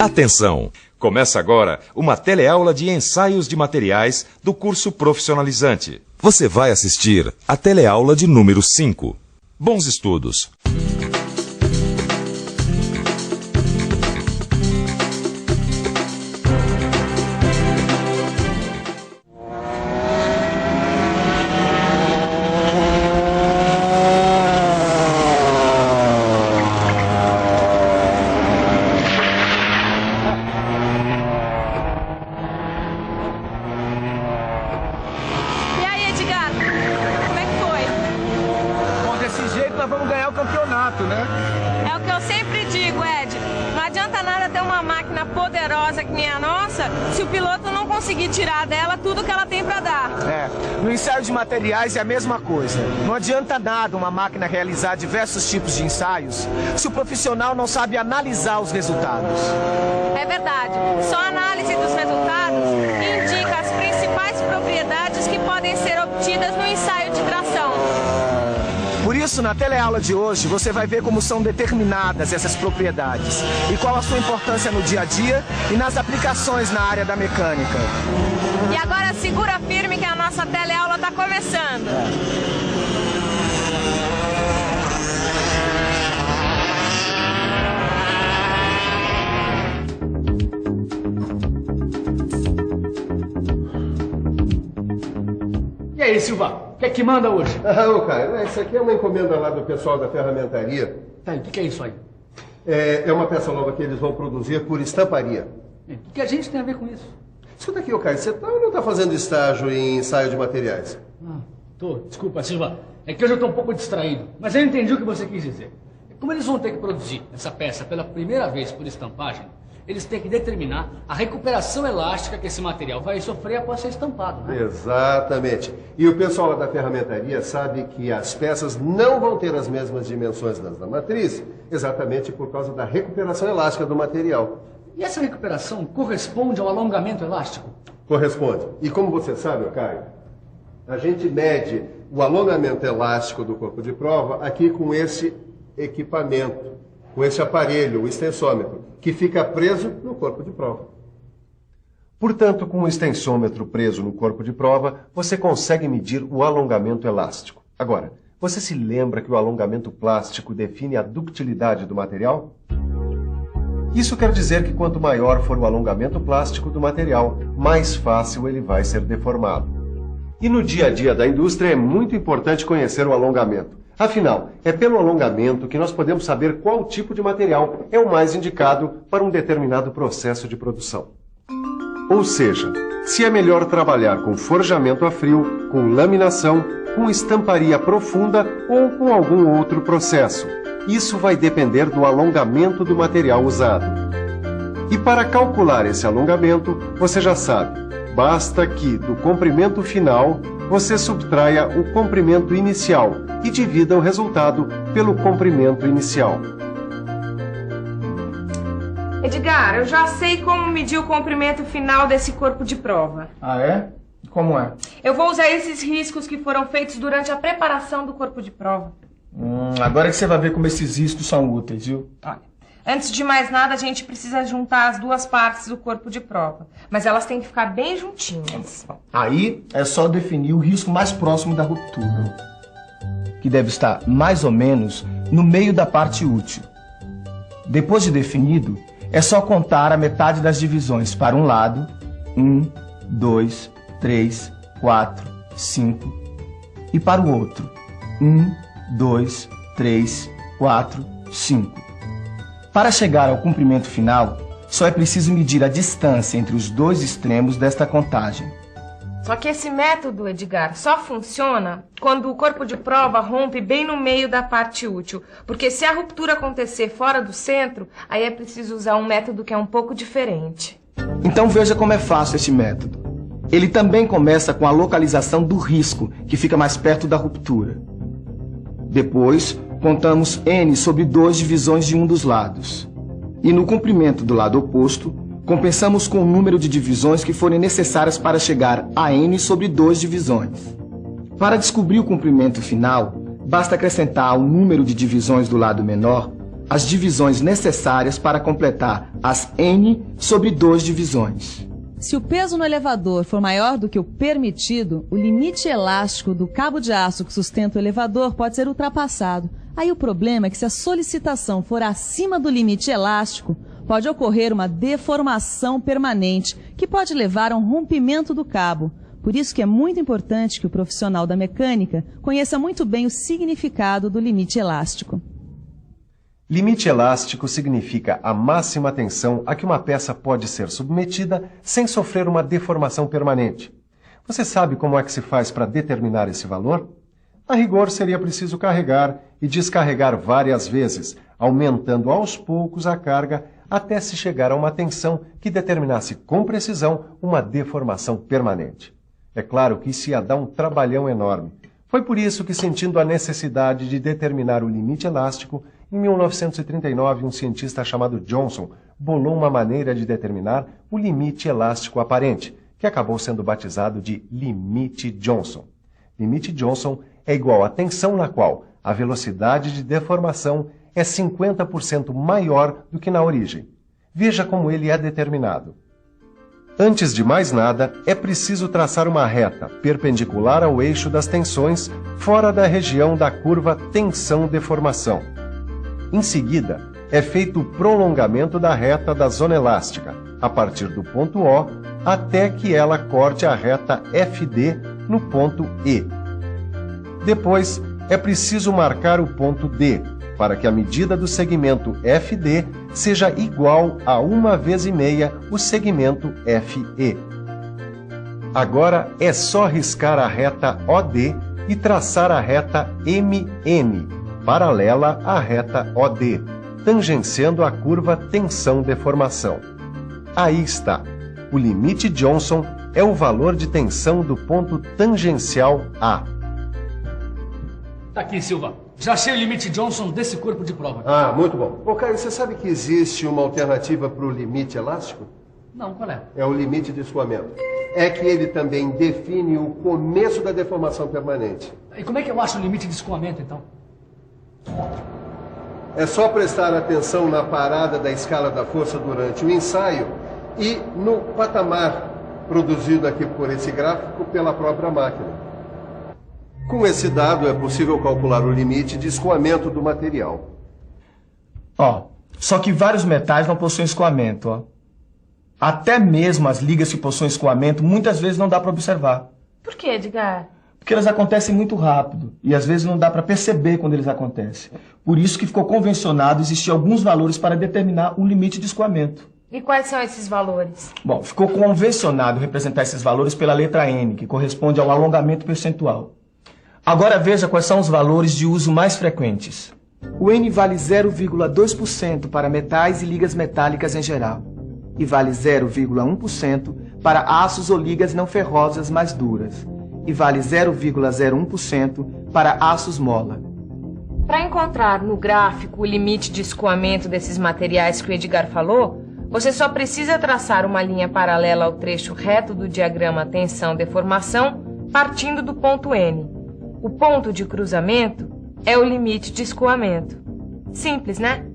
Atenção! Começa agora uma teleaula de ensaios de materiais do curso profissionalizante. Você vai assistir a teleaula de número 5. Bons estudos! No ensaio de materiais é a mesma coisa. Não adianta nada uma máquina realizar diversos tipos de ensaios se o profissional não sabe analisar os resultados. É verdade. Só a análise dos resultados indica as principais propriedades que podem ser obtidas no ensaio de tração. Por isso, na teleaula de hoje, você vai ver como são determinadas essas propriedades e qual a sua importância no dia a dia e nas aplicações na área da mecânica. E agora segura firme que a nossa teleaula está começando. E aí, Silva? O que é que manda hoje? Ô, Caio, isso aqui é uma encomenda lá do pessoal da ferramentaria. Tá, e o que é isso aí? É uma peça nova que eles vão produzir por estamparia. O que a gente tem a ver com isso? Escuta aqui, ô Caio, você tá ou não tá fazendo estágio em ensaio de materiais? Tô. Desculpa, Silva. É que hoje eu tô um pouco distraído. Mas eu entendi o que você quis dizer. Como eles vão ter que produzir essa peça pela primeira vez por estampagem, eles têm que determinar a recuperação elástica que esse material vai sofrer após ser estampado, né? Exatamente. E o pessoal lá da ferramentaria sabe que as peças não vão ter as mesmas dimensões das da matriz, exatamente por causa da recuperação elástica do material. E essa recuperação corresponde ao alongamento elástico? Corresponde. E como você sabe, Caio, a gente mede o alongamento elástico do corpo de prova aqui com esse equipamento, com esse aparelho, o extensômetro, que fica preso no corpo de prova. Portanto, com o extensômetro preso no corpo de prova, você consegue medir o alongamento elástico. Agora, você se lembra que o alongamento plástico define a ductilidade do material? Isso quer dizer que quanto maior for o alongamento plástico do material, mais fácil ele vai ser deformado. E no dia a dia da indústria é muito importante conhecer o alongamento. Afinal, é pelo alongamento que nós podemos saber qual tipo de material é o mais indicado para um determinado processo de produção. Ou seja, se é melhor trabalhar com forjamento a frio, com laminação, com estamparia profunda ou com algum outro processo. Isso vai depender do alongamento do material usado. E para calcular esse alongamento, você já sabe, basta que do comprimento final você subtraia o comprimento inicial e divida o resultado pelo comprimento inicial. Edgar, eu já sei como medir o comprimento final desse corpo de prova. Ah, é? Como é? Eu vou usar esses riscos que foram feitos durante a preparação do corpo de prova. Agora que você vai ver como esses riscos são úteis, viu? Olha, antes de mais nada, a gente precisa juntar as duas partes do corpo de prova. Mas elas têm que ficar bem juntinhas. Aí é só definir o risco mais próximo da ruptura, que deve estar mais ou menos no meio da parte útil. Depois de definido, é só contar a metade das divisões para um lado, 1, 2, 3, 4, 5, e para o outro, 1, 2, 3, 4, 5. Para chegar ao comprimento final, só é preciso medir a distância entre os dois extremos desta contagem. Só que esse método, Edgar, só funciona quando o corpo de prova rompe bem no meio da parte útil. Porque se a ruptura acontecer fora do centro, aí é preciso usar um método que é um pouco diferente. Então veja como é fácil esse método. Ele também começa com a localização do risco, que fica mais perto da ruptura. Depois, contamos n sobre 2 divisões de um dos lados. E no comprimento do lado oposto, compensamos com o número de divisões que forem necessárias para chegar a n sobre 2 divisões. Para descobrir o comprimento final, basta acrescentar ao número de divisões do lado menor as divisões necessárias para completar as N sobre 2 divisões. Se o peso no elevador for maior do que o permitido, o limite elástico do cabo de aço que sustenta o elevador pode ser ultrapassado. Aí o problema é que se a solicitação for acima do limite elástico, pode ocorrer uma deformação permanente, que pode levar a um rompimento do cabo. Por isso que é muito importante que o profissional da mecânica conheça muito bem o significado do limite elástico. Limite elástico significa a máxima tensão a que uma peça pode ser submetida sem sofrer uma deformação permanente. Você sabe como é que se faz para determinar esse valor? A rigor, seria preciso carregar e descarregar várias vezes, aumentando aos poucos a carga até se chegar a uma tensão que determinasse com precisão uma deformação permanente. É claro que isso ia dar um trabalhão enorme. Foi por isso que, sentindo a necessidade de determinar o limite elástico, em 1939, um cientista chamado Johnson bolou uma maneira de determinar o limite elástico aparente, que acabou sendo batizado de limite Johnson. Limite Johnson é igual à tensão na qual a velocidade de deformação é 50% maior do que na origem. Veja como ele é determinado. Antes de mais nada, é preciso traçar uma reta perpendicular ao eixo das tensões fora da região da curva tensão-deformação. Em seguida, é feito o prolongamento da reta da zona elástica, a partir do ponto O, até que ela corte a reta FD no ponto E. Depois, é preciso marcar o ponto D, para que a medida do segmento FD seja igual a 1,5 vezes o segmento FE. Agora é só riscar a reta OD e traçar a reta MN, paralela à reta OD, tangenciando a curva tensão-deformação. Aí está. O limite Johnson é o valor de tensão do ponto tangencial A. Tá aqui, Silva. Já achei o limite Johnson desse corpo de prova. Ah, muito bom. Ô, Caio, você sabe que existe uma alternativa para o limite elástico? Não, qual é? É o limite de escoamento. É que ele também define o começo da deformação permanente. E como é que eu acho o limite de escoamento, então? É só prestar atenção na parada da escala da força durante o ensaio e no patamar produzido aqui por esse gráfico pela própria máquina. Com esse dado, é possível calcular o limite de escoamento do material. Só que vários metais não possuem escoamento, Até mesmo as ligas que possuem escoamento, muitas vezes não dá para observar. Por que, Edgar? Porque elas acontecem muito rápido e às vezes não dá para perceber quando eles acontecem. Por isso que ficou convencionado existir alguns valores para determinar um limite de escoamento. E quais são esses valores? Bom, ficou convencionado representar esses valores pela letra N, que corresponde ao alongamento percentual. Agora veja quais são os valores de uso mais frequentes. O N vale 0,2% para metais e ligas metálicas em geral, e vale 0,1% para aços ou ligas não ferrosas mais duras, e vale 0,01% para aços mola. Para encontrar no gráfico o limite de escoamento desses materiais que o Edgar falou, você só precisa traçar uma linha paralela ao trecho reto do diagrama tensão-deformação, partindo do ponto N. O ponto de cruzamento é o limite de escoamento. Simples, né?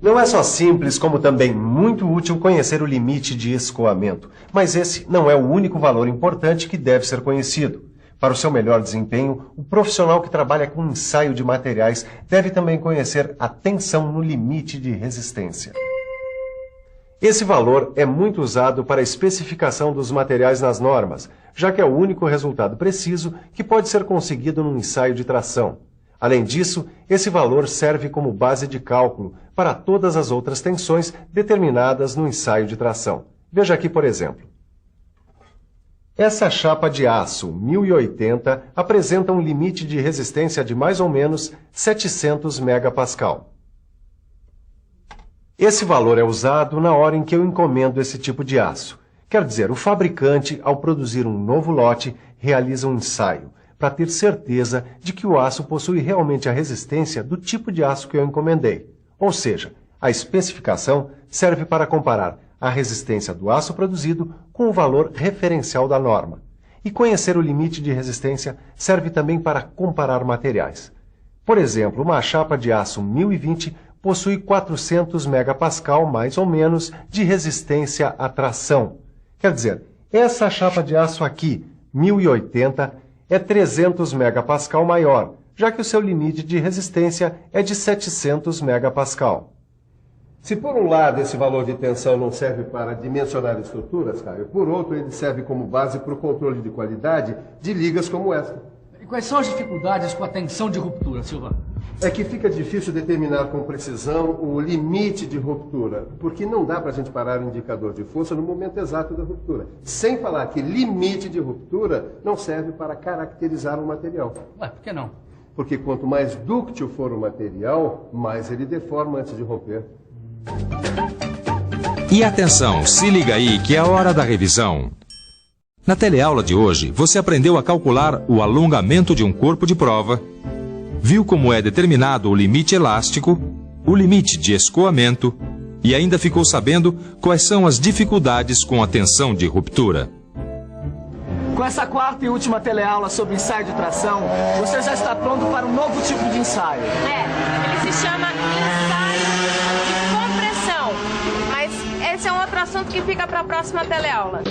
Não é só simples, como também muito útil conhecer o limite de escoamento. Mas esse não é o único valor importante que deve ser conhecido. Para o seu melhor desempenho, o profissional que trabalha com ensaio de materiais deve também conhecer a tensão no limite de resistência. Esse valor é muito usado para a especificação dos materiais nas normas, já que é o único resultado preciso que pode ser conseguido num ensaio de tração. Além disso, esse valor serve como base de cálculo para todas as outras tensões determinadas no ensaio de tração. Veja aqui, por exemplo. Essa chapa de aço 1080 apresenta um limite de resistência de mais ou menos 700 megapascal. Esse valor é usado na hora em que eu encomendo esse tipo de aço. Quer dizer, o fabricante, ao produzir um novo lote, realiza um ensaio, para ter certeza de que o aço possui realmente a resistência do tipo de aço que eu encomendei. Ou seja, a especificação serve para comparar a resistência do aço produzido com o valor referencial da norma. E conhecer o limite de resistência serve também para comparar materiais. Por exemplo, uma chapa de aço 1020 possui 400 megapascal, mais ou menos, de resistência à tração. Quer dizer, essa chapa de aço aqui, 1080, é 300 megapascal maior, já que o seu limite de resistência é de 700 megapascal. Se por um lado esse valor de tensão não serve para dimensionar estruturas, Caio, por outro ele serve como base para o controle de qualidade de ligas como esta. E quais são as dificuldades com a tensão de ruptura, Silva? É que fica difícil determinar com precisão o limite de ruptura, porque não dá para a gente parar o indicador de força no momento exato da ruptura. Sem falar que limite de ruptura não serve para caracterizar um material. Ué, por que não? Porque quanto mais dúctil for o material, mais ele deforma antes de romper. E atenção, se liga aí que é a hora da revisão. Na teleaula de hoje, você aprendeu a calcular o alongamento de um corpo de prova, viu como é determinado o limite elástico, o limite de escoamento e ainda ficou sabendo quais são as dificuldades com a tensão de ruptura. Com essa quarta e última teleaula sobre ensaio de tração, você já está pronto para um novo tipo de ensaio. Ele se chama ensaio de compressão. Mas esse é um outro assunto que fica para a próxima teleaula.